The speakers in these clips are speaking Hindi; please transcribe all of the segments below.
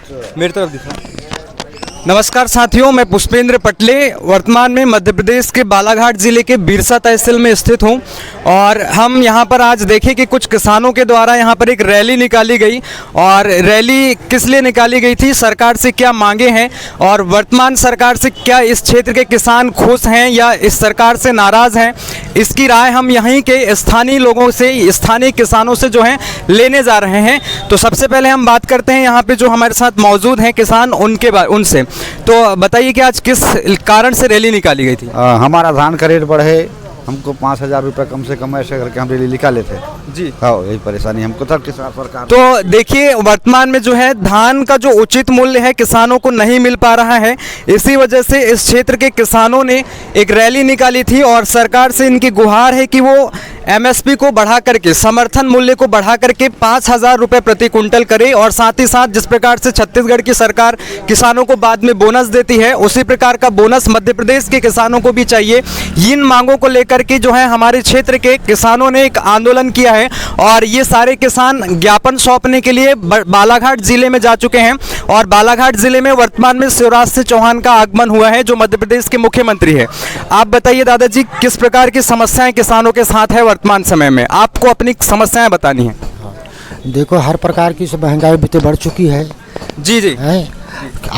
मेरी तरफ दिखा। नमस्कार साथियों, मैं पुष्पेंद्र पटले वर्तमान में मध्य प्रदेश के बालाघाट ज़िले के बिरसा तहसील में स्थित हूं और हम यहां पर आज देखें कि कुछ किसानों के द्वारा यहां पर एक रैली निकाली गई। और रैली किस लिए निकाली गई थी, सरकार से क्या मांगे हैं और वर्तमान सरकार से क्या इस क्षेत्र के किसान खुश हैं या इस सरकार से नाराज़ हैं, इसकी राय हम यहीं के स्थानीय लोगों से, स्थानीय किसानों से जो हैं लेने जा रहे हैं। तो सबसे पहले हम बात करते हैं यहाँ पे जो हमारे साथ मौजूद हैं किसान, उनसे। तो बताइए कि आज किस कारण से रैली निकाली गई थी? हमारा धान का रेट बढ़े, हमको 5,000 रुपये कम से कम ऐसे करके हम रैली निकाले थे जी। हाँ, यही परेशानी हमको था किसान सरकार। तो देखिए, वर्तमान में जो है धान का जो उचित मूल्य है किसानों को नहीं मिल पा रहा है। इसी वजह से इस क्षेत्र के किसानों ने एक रैली निकाली थी और सरकार से इनकी गुहार है कि वो एमएसपी को बढ़ा करके, समर्थन मूल्य को बढ़ा करके 5,000 रुपये प्रति कुंटल करे और साथ ही साथ जिस प्रकार से छत्तीसगढ़ की सरकार किसानों को बाद में बोनस देती है, उसी प्रकार का बोनस मध्य प्रदेश के किसानों को भी चाहिए। इन मांगों को लेकर के जो है हमारे क्षेत्र के किसानों ने एक आंदोलन किया है और ये सारे किसान ज्ञापन सौंपने के लिए बालाघाट जिले में जा चुके हैं। और बालाघाट जिले में वर्तमान में शिवराज सिंह चौहान का आगमन हुआ है, जो मध्य प्रदेश के मुख्यमंत्री है। आप बताइए दादाजी, किस प्रकार की समस्याएं किसानों के साथ है वर्तमान समय में? आपको अपनी समस्याएं बतानी है। देखो, हर प्रकार की महंगाई भी तो बढ़ चुकी है जी जी है।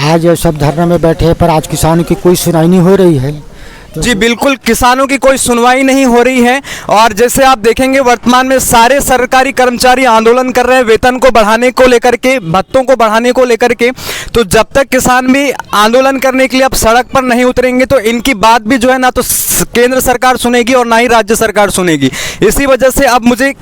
आज सब धरने में बैठे हैं पर आज किसानों की कोई सुनाई नहीं हो रही है। जी बिल्कुल, किसानों की कोई सुनवाई नहीं हो रही है। और जैसे आप देखेंगे वर्तमान में सारे सरकारी कर्मचारी आंदोलन कर रहे हैं वेतन को बढ़ाने को लेकर के, भत्तों को बढ़ाने को लेकर के। तो जब तक किसान भी आंदोलन करने के लिए अब सड़क पर नहीं उतरेंगे तो इनकी बात भी जो है ना तो केंद्र सरकार सुनेगी और ना ही राज्य सरकार सुनेगी। इसी वजह से अब मुझे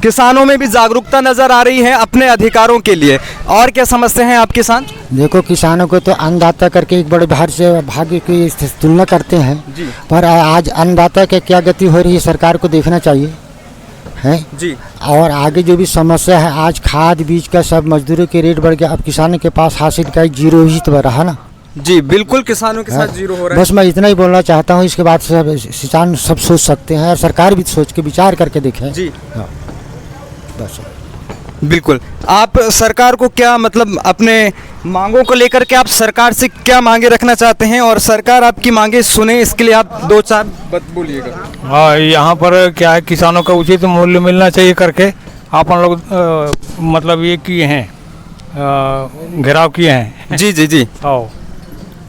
किसानों में भी जागरूकता नजर आ रही है अपने अधिकारों के लिए। और क्या समस्या है आपके साथ? देखो, किसानों को तो अन्नदाता करके एक बड़े भाग्य की तुलना करते हैं जी। पर आज अन्नदाता के क्या गति हो रही है सरकार को देखना चाहिए है जी। और आगे जो भी समस्या है, आज खाद बीज का सब मजदूरों के रेट बढ़ गया। अब किसानों के पास हासिल का जीरो ही तो रहा ना जी। बिल्कुल, किसानों के साथ जीरो हो रहा है। बस मैं इतना ही बोलना चाहता हूँ। इसके बाद सब किसान सब सोच सकते हैं और सरकार भी सोच के विचार करके देखें जी। हाँ, बस बिल्कुल। आप सरकार को क्या मतलब अपने मांगों को लेकर के आप सरकार से क्या मांगे रखना चाहते हैं और सरकार आपकी मांगे सुने, इसके लिए आप 2-4 बात बोलिएगा। हाँ, यहाँ पर क्या है, किसानों का उचित मूल्य मिलना चाहिए करके अपन लोग मतलब ये किए हैं, घेराव किए हैं जी जी जी। हाँ,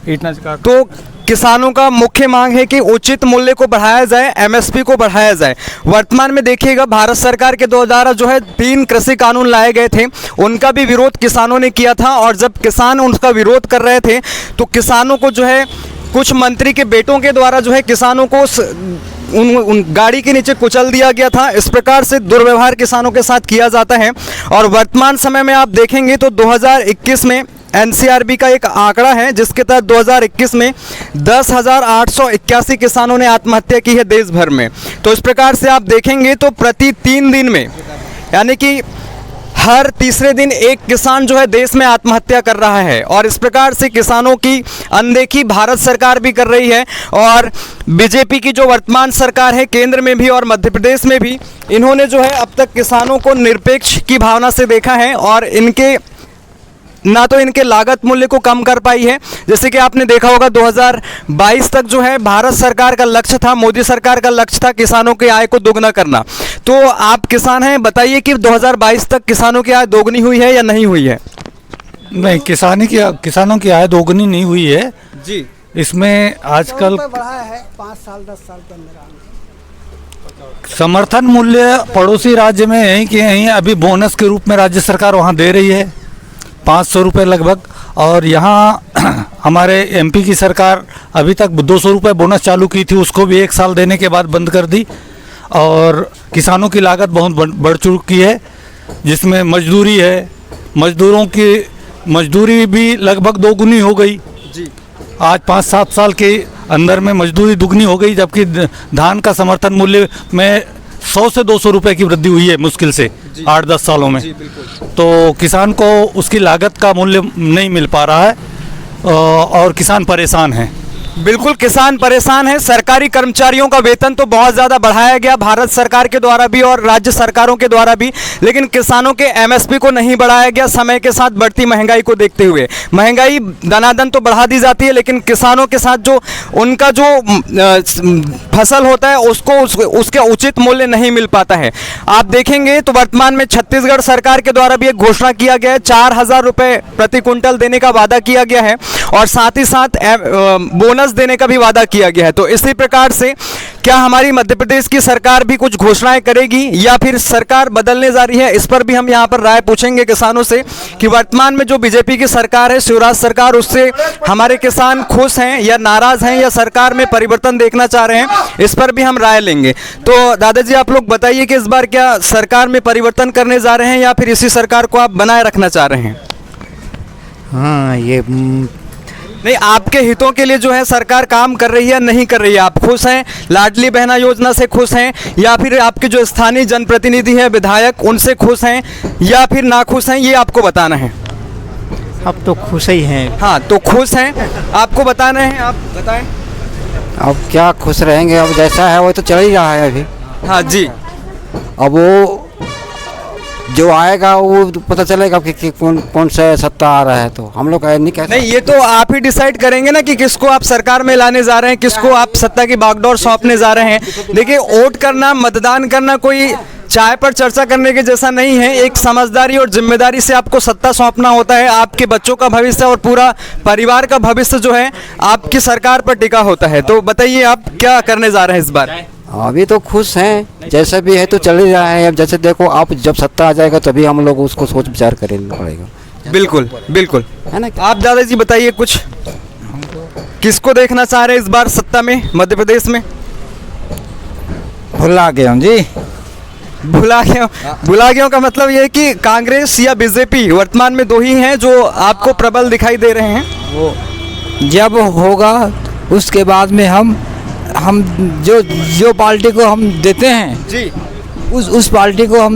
इतना तो किसानों का मुख्य मांग है कि उचित मूल्य को बढ़ाया जाए, एमएसपी को बढ़ाया जाए। वर्तमान में देखिएगा, भारत सरकार के द्वारा जो है 3 कृषि कानून लाए गए थे, उनका भी विरोध किसानों ने किया था। और जब किसान उनका विरोध कर रहे थे तो किसानों को जो है कुछ मंत्री के बेटों के द्वारा जो है किसानों को उन गाड़ी के नीचे कुचल दिया गया था। इस प्रकार से दुर्व्यवहार किसानों के साथ किया जाता है। और वर्तमान समय में आप देखेंगे तो 2021 में एनसीआरबी का एक आंकड़ा है जिसके तहत 2021 में 10,881 किसानों ने आत्महत्या की है देश भर में। तो इस प्रकार से आप देखेंगे तो प्रति 3 दिन में, यानी कि हर तीसरे दिन एक किसान जो है देश में आत्महत्या कर रहा है। और इस प्रकार से किसानों की अनदेखी भारत सरकार भी कर रही है। और बीजेपी की जो वर्तमान सरकार है केंद्र में भी और मध्य प्रदेश में भी, इन्होंने जो है अब तक किसानों को निरपेक्ष की भावना से देखा है और इनके ना तो इनके लागत मूल्य को कम कर पाई है। जैसे कि आपने देखा होगा 2022 तक जो है भारत सरकार का लक्ष्य था, मोदी सरकार का लक्ष्य था किसानों की आय को दोगुना करना। तो आप किसान हैं, बताइए कि 2022 तक किसानों की आय दोगुनी हुई है या नहीं हुई है? नहीं, किसानों की आय दोगुनी नहीं हुई है जी। इसमें आजकल बढ़ा है 5 साल 10 साल के अंदर। समर्थन मूल्य पड़ोसी राज्य में यहीं के यहीं अभी बोनस के रूप में राज्य सरकार वहाँ दे रही है 500 रुपये लगभग। और यहाँ हमारे एमपी की सरकार अभी तक 200 रुपये बोनस चालू की थी, उसको भी 1 साल देने के बाद बंद कर दी। और किसानों की लागत बहुत बढ़ चुकी है, जिसमें मजदूरी है, मजदूरों की मजदूरी भी लगभग दोगुनी हो गई जी। आज 5-7 साल के अंदर में मजदूरी दुगनी हो गई, जबकि धान का समर्थन मूल्य में 100 से 200 रुपये की वृद्धि हुई है मुश्किल से 8-10 सालों में। तो किसान को उसकी लागत का मूल्य नहीं मिल पा रहा है और किसान परेशान हैं। बिल्कुल किसान परेशान है। सरकारी कर्मचारियों का वेतन तो बहुत ज़्यादा बढ़ाया गया भारत सरकार के द्वारा भी और राज्य सरकारों के द्वारा भी, लेकिन किसानों के एमएसपी को नहीं बढ़ाया गया समय के साथ बढ़ती महंगाई को देखते हुए। महंगाई दनादन तो बढ़ा दी जाती है, लेकिन किसानों के साथ जो उनका जो फसल होता है उसके उचित मूल्य नहीं मिल पाता है। आप देखेंगे तो वर्तमान में छत्तीसगढ़ सरकार के द्वारा भी एक घोषणा किया गया है, 4,000 रुपये प्रति क्विंटल देने का वादा किया गया है और साथ ही साथ बोनस देने का भी वादा किया गया है। तो इसी प्रकार से क्या हमारी मध्य प्रदेश की सरकार भी कुछ घोषणाएं करेगी या फिर सरकार बदलने जा रही है, इस पर भी हम यहां पर राय पूछेंगे किसानों से कि वर्तमान में जो बीजेपी की सरकार है, शिवराज सरकार, उससे हमारे किसान खुश हैं या नाराज हैं या सरकार में परिवर्तन देखना चाह रहे हैं, इस पर भी हम राय लेंगे। तो दादाजी आप लोग बताइए कि इस बार क्या सरकार में परिवर्तन करने जा रहे हैं या फिर इसी सरकार को आप बनाए रखना चाह रहे हैं? हाँ, ये नहीं, आपके हितों के लिए जो है सरकार काम कर रही है नहीं कर रही है, आप खुश हैं? लाडली बहना योजना से खुश हैं या फिर आपके जो स्थानीय जनप्रतिनिधि हैं, विधायक, उनसे खुश हैं या फिर नाखुश हैं, ये आपको बताना है। अब तो खुश ही हैं। हाँ, तो खुश हैं, आपको बताना है, आप बताएं। अब क्या खुश रहेंगे, अब जैसा है वो तो चल ही रहा है अभी। हाँ जी, अब वो जो आएगा वो पता चलेगा कि कौन सा सत्ता आ रहा है, तो हम लोग नहीं कहते। नहीं, ये तो आप ही डिसाइड करेंगे ना कि किसको आप सरकार में लाने जा रहे हैं, किसको आप सत्ता की बागडोर सौंपने जा रहे हैं। देखिए, वोट करना, मतदान करना कोई चाय पर चर्चा करने के जैसा नहीं है। एक समझदारी और जिम्मेदारी से आपको सत्ता सौंपना होता है। आपके बच्चों का भविष्य और पूरा परिवार का भविष्य जो है आपकी सरकार पर टिका होता है। तो बताइए आप क्या करने जा रहे हैं इस बार? अभी तो खुश हैं, जैसा भी है तो चल ही रहा है। अब जैसे देखो, आप जब सत्ता आ जाएगा तभी हम लोग उसको सोच विचार करेंगे पड़ेगा। बिल्कुल बिल्कुल, है ना? आप दादाजी बताइए कुछ, किसको देखना चाह रहे हैं इस बार सत्ता में मध्य प्रदेश में? भुला गया हूँ जी। भुला गया का मतलब ये है कि कांग्रेस या बीजेपी वर्तमान में दो ही हैं जो आपको प्रबल दिखाई दे रहे हैं। वो जब होगा उसके बाद में हम जो पार्टी को हम देते हैं जी, उस पार्टी को हम,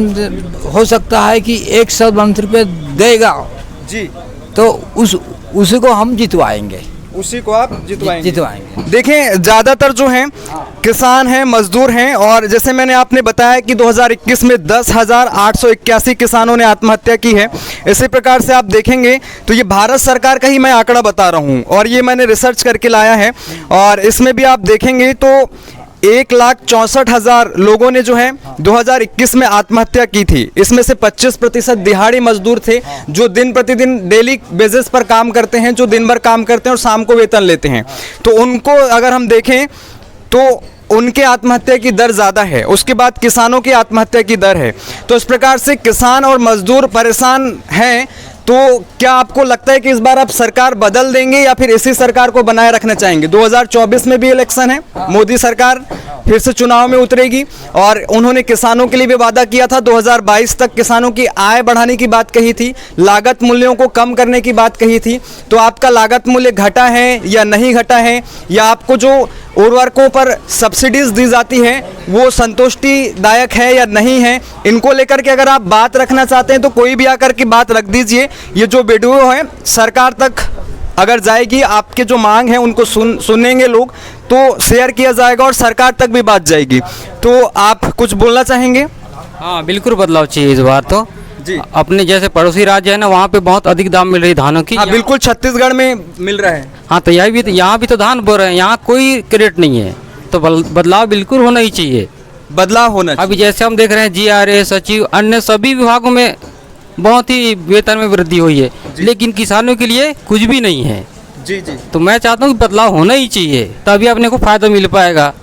हो सकता है कि 100 मंत्री देगा जी, तो उसी को हम जितवाएंगे, उसी को आप जितवाएंगे। देखें, ज़्यादातर जो हैं किसान हैं, मजदूर हैं और जैसे मैंने आपने बताया कि 2021 में 10,881 किसानों ने आत्महत्या की है। इसी प्रकार से आप देखेंगे तो ये भारत सरकार का ही मैं आंकड़ा बता रहा हूँ और ये मैंने रिसर्च करके लाया है और इसमें भी आप देखेंगे तो 1,64,000 लोगों ने जो है 2021 में आत्महत्या की थी। इसमें से 25% दिहाड़ी मजदूर थे जो दिन प्रतिदिन डेली बेसिस पर काम करते हैं, जो दिन भर काम करते हैं और शाम को वेतन लेते हैं। तो उनको अगर हम देखें तो उनके आत्महत्या की दर ज़्यादा है, उसके बाद किसानों की आत्महत्या की दर है। तो इस प्रकार से किसान और मजदूर परेशान हैं। तो क्या आपको लगता है कि इस बार आप सरकार बदल देंगे या फिर इसी सरकार को बनाए रखना चाहेंगे? 2024 में भी इलेक्शन है, मोदी सरकार फिर से चुनाव में उतरेगी और उन्होंने किसानों के लिए भी वादा किया था। 2022 तक किसानों की आय बढ़ाने की बात कही थी, लागत मूल्यों को कम करने की बात कही थी। तो आपका लागत मूल्य घटा है या नहीं घटा है, या आपको जो उर्वरकों पर सब्सिडीज दी जाती है वो संतुष्टिदायक है या नहीं है, इनको लेकर के अगर आप बात रखना चाहते हैं तो कोई भी आकर के बात रख दीजिए। ये जो वीडियो है सरकार तक अगर जाएगी, आपके जो मांग है उनको सुनेंगे लोग, तो शेयर किया जाएगा और सरकार तक भी बात जाएगी। तो आप कुछ बोलना चाहेंगे? हाँ, बिल्कुल बदलाव चाहिए इस बार तो जी। अपने जैसे पड़ोसी राज्य है ना, वहाँ पे बहुत अधिक दाम मिल रही है धानों की। हाँ, बिल्कुल छत्तीसगढ़ में मिल रहा है। हाँ, तो यहाँ भी तो धान बो रहे हैं, यहाँ कोई क्रेडिट नहीं है। तो बदलाव बिल्कुल होना ही चाहिए, बदलाव होना चाहिए। अभी जैसे हम देख रहे हैं GRA सचिव अन्य सभी विभागों में बहुत ही वेतन में वृद्धि हुई है, लेकिन किसानों के लिए कुछ भी नहीं है। जी जी। तो मैं चाहता हूँ कि बदलाव होना ही चाहिए, तभी अपने को फायदा मिल पाएगा।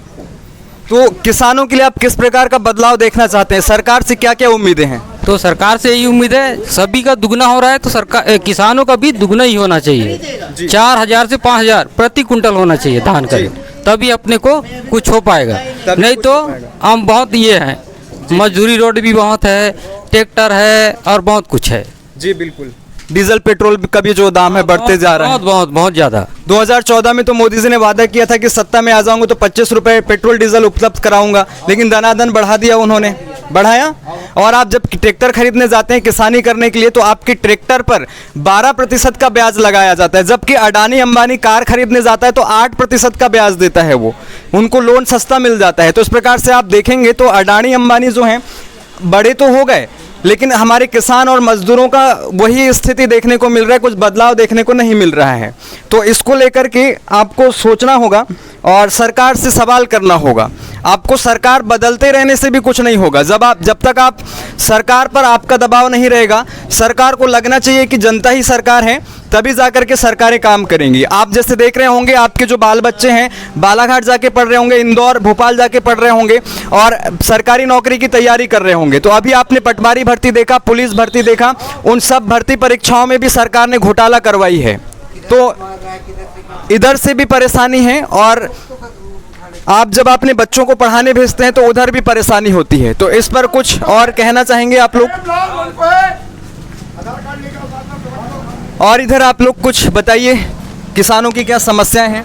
तो किसानों के लिए आप किस प्रकार का बदलाव देखना चाहते हैं? सरकार से क्या क्या उम्मीदें हैं? तो सरकार से यही उम्मीद है, सभी का दुगना हो रहा है तो सरकार किसानों का भी दुगना ही होना चाहिए। 4,000 से 5,000 प्रति कुंटल होना चाहिए धान का, तभी अपने को कुछ हो पाएगा। नहीं तो हम बहुत ये हैं, मजदूरी रोड भी बहुत है, ट्रैक्टर है और बहुत कुछ है। जी बिल्कुल। डीजल पेट्रोल का भी जो दाम है बढ़ते जा रहा है, बहुत ज़्यादा। 2014 में तो मोदी जी ने वादा किया था कि सत्ता में आ जाऊंगा तो 25 रुपए पेट्रोल डीजल उपलब्ध कराऊंगा, लेकिन दनादन बढ़ा दिया उन्होंने। बढ़ाया। और आप जब ट्रैक्टर खरीदने जाते हैं किसानी करने के लिए तो आपके ट्रैक्टर पर 12% का ब्याज लगाया जाता है, जबकि अडानी अंबानी कार खरीदने जाता है तो 8% का ब्याज देता है, वो उनको लोन सस्ता मिल जाता है। तो इस प्रकार से आप देखेंगे तो अडानी अंबानी जो हैं बड़े तो हो गए, लेकिन हमारे किसान और मजदूरों का वही स्थिति देखने को मिल रहा है, कुछ बदलाव देखने को नहीं मिल रहा है। तो इसको लेकर के आपको सोचना होगा और सरकार से सवाल करना होगा। आपको सरकार बदलते रहने से भी कुछ नहीं होगा। जब तक आप सरकार पर आपका दबाव नहीं रहेगा, सरकार को लगना चाहिए कि जनता ही सरकार है, तभी जाकर के सरकारें काम करेंगी। आप जैसे देख रहे होंगे आपके जो बाल बच्चे हैं बालाघाट जाके पढ़ रहे होंगे, इंदौर भोपाल जाके पढ़ रहे होंगे और सरकारी नौकरी की तैयारी कर रहे होंगे। तो अभी आपने पटवारी भर्ती देखा, पुलिस भर्ती देखा, उन सब भर्ती परीक्षाओं में भी सरकार ने घोटाला करवाई है। तो इधर से भी परेशानी है और आप जब अपने बच्चों को पढ़ाने भेजते हैं तो उधर भी परेशानी होती है। तो इस पर कुछ और कहना चाहेंगे आप लोग? और इधर आप लोग कुछ बताइए, किसानों की क्या समस्याएं हैं?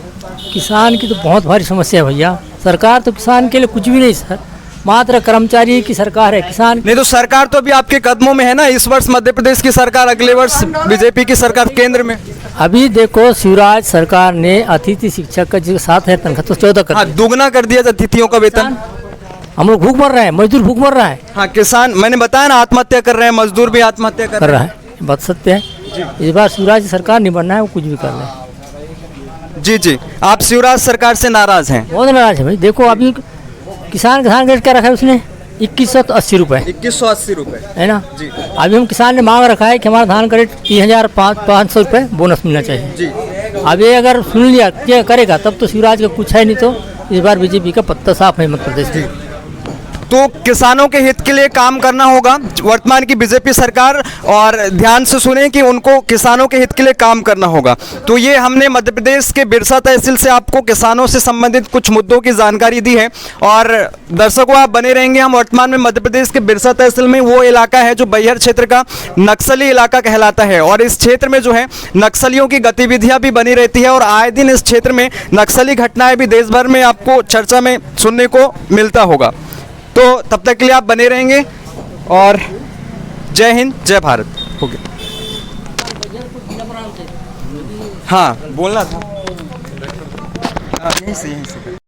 किसान की तो बहुत भारी समस्या है भैया। सरकार तो किसान के लिए कुछ भी नहीं सर, मात्र कर्मचारी की सरकार है। किसान नहीं तो सरकार तो अभी आपके कदमों में है ना। इस वर्ष मध्य प्रदेश की सरकार, अगले वर्ष बीजेपी की सरकार केंद्र में। अभी देखो शिवराज सरकार ने अतिथि शिक्षक का जो 7,000 तनख्वाह तो 14 कर दिया। दुगना कर दिया अतिथियों का वेतन। हम लोग भूख मर रहे हैं, मजदूर भूख मर रहा है। हाँ, किसान मैंने बताया ना आत्महत्या कर रहे हैं, मजदूर भी आत्महत्या कर रहा है। बात सत्य है। इस बार शिवराज सरकार नहीं बनना है, वो कुछ भी कर रहे हैं। जी जी, आप शिवराज सरकार से नाराज हैं? बहुत नाराज है भाई। देखो अभी किसान रेट क्या रखा है उसने 2180 रुपये, 2180 रुपये है ना जी। अभी हम किसान ने मांग रखा है कि हमारा धान का रेट 30,500 रुपये बोनस मिलना चाहिए जी। अब ये अगर सुन लिया क्या करेगा तब तो शिवराज का कुछ है, नहीं तो इस बार बीजेपी का पत्ता साफ है मध्य प्रदेश में। तो किसानों के हित के लिए काम करना होगा वर्तमान की बीजेपी सरकार, और ध्यान से सुने कि उनको किसानों के हित के लिए काम करना होगा। तो ये हमने मध्य प्रदेश के बिरसा तहसील से आपको किसानों से संबंधित कुछ मुद्दों की जानकारी दी है। और दर्शकों आप बने रहेंगे, हम वर्तमान में मध्य प्रदेश के बिरसा तहसील में वो इलाका है जो बैहर क्षेत्र का नक्सली इलाका कहलाता है। और इस क्षेत्र में जो है नक्सलियों की गतिविधियाँ भी बनी रहती है और आए दिन इस क्षेत्र में नक्सली घटनाएँ भी देश भर में आपको चर्चा में सुनने को मिलता होगा। तो तब तक के लिए आप बने रहेंगे और जय हिंद, जय भारत। हो गया। हाँ बोलना था। यहीं से